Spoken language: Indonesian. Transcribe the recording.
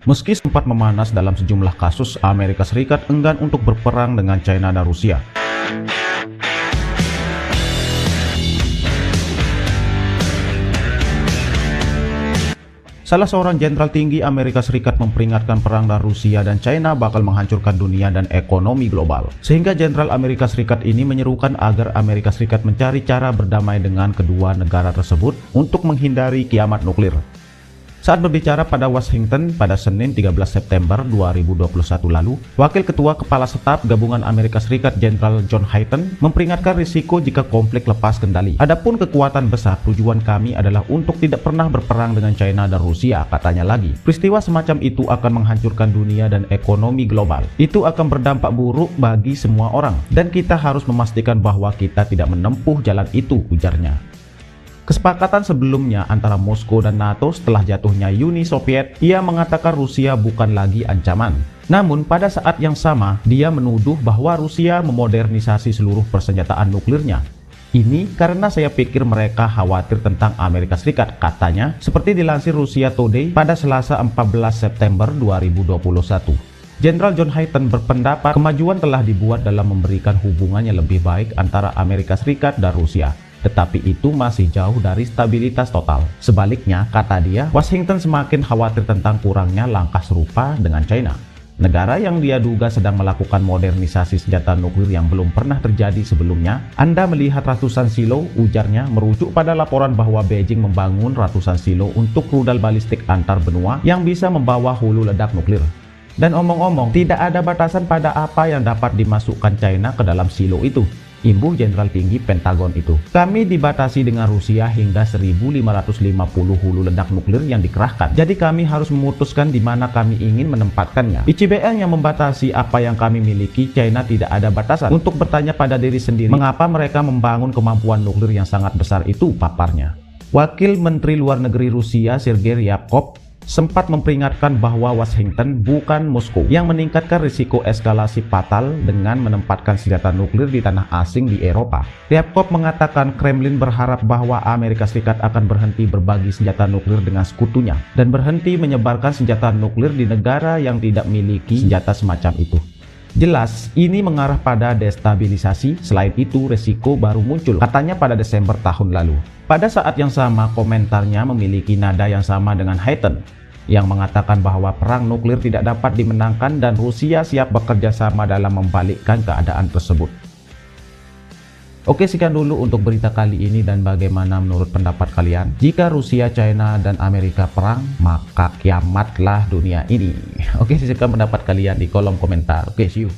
Meski sempat memanas dalam sejumlah kasus, Amerika Serikat enggan untuk berperang dengan China dan Rusia. Salah seorang jenderal tinggi Amerika Serikat memperingatkan perang dan Rusia dan China bakal menghancurkan dunia dan ekonomi global. Sehingga jenderal Amerika Serikat ini menyerukan agar Amerika Serikat mencari cara berdamai dengan kedua negara tersebut untuk menghindari kiamat nuklir. Saat berbicara pada Washington pada Senin 13 September 2021 lalu, Wakil Ketua Kepala Staf Gabungan Amerika Serikat Jenderal John Hyten memperingatkan risiko jika konflik lepas kendali. Adapun kekuatan besar, tujuan kami adalah untuk tidak pernah berperang dengan China dan Rusia, katanya lagi. Peristiwa semacam itu akan menghancurkan dunia dan ekonomi global. Itu akan berdampak buruk bagi semua orang, dan kita harus memastikan bahwa kita tidak menempuh jalan itu, ujarnya. Kesepakatan sebelumnya antara Moskow dan NATO setelah jatuhnya Uni Soviet, ia mengatakan Rusia bukan lagi ancaman. Namun pada saat yang sama, dia menuduh bahwa Rusia memodernisasi seluruh persenjataan nuklirnya. Ini karena saya pikir mereka khawatir tentang Amerika Serikat, katanya, seperti dilansir Russia Today pada Selasa 14 September 2021. Jenderal John Hyten berpendapat kemajuan telah dibuat dalam memberikan hubungan yang lebih baik antara Amerika Serikat dan Rusia. Tetapi itu masih jauh dari stabilitas total. Sebaliknya, kata dia, Washington semakin khawatir tentang kurangnya langkah serupa dengan China. Negara yang dia duga sedang melakukan modernisasi senjata nuklir yang belum pernah terjadi sebelumnya. Anda melihat ratusan silo, ujarnya, merujuk pada laporan bahwa Beijing membangun ratusan silo untuk rudal balistik antar benua yang bisa membawa hulu ledak nuklir. Dan omong-omong, tidak ada batasan pada apa yang dapat dimasukkan China ke dalam silo itu, imbuh Jenderal Tinggi Pentagon itu. Kami dibatasi dengan Rusia hingga 1550 hulu ledak nuklir yang dikerahkan. Jadi kami harus memutuskan di mana kami ingin menempatkannya. ICBM yang membatasi apa yang kami miliki. China tidak ada batasan. Untuk bertanya pada diri sendiri, mengapa mereka membangun kemampuan nuklir yang sangat besar itu, paparnya. Wakil Menteri Luar Negeri Rusia Sergei Ryabkov sempat memperingatkan bahwa Washington bukan Moskow yang meningkatkan risiko eskalasi fatal dengan menempatkan senjata nuklir di tanah asing di Eropa. Ryabkov mengatakan Kremlin berharap bahwa Amerika Serikat akan berhenti berbagi senjata nuklir dengan sekutunya dan berhenti menyebarkan senjata nuklir di negara yang tidak memiliki senjata semacam itu. Jelas, ini mengarah pada destabilisasi. Selain itu, resiko baru muncul, katanya pada Desember tahun lalu. Pada saat yang sama, komentarnya memiliki nada yang sama dengan Hyten, yang mengatakan bahwa perang nuklir tidak dapat dimenangkan dan Rusia siap bekerja sama dalam membalikkan keadaan tersebut. Oke, sekian dulu untuk berita kali ini, dan bagaimana menurut pendapat kalian? Jika Rusia, China, dan Amerika perang, maka kiamatlah dunia ini. Oke, silakan pendapat kalian di kolom komentar. Oke, see you.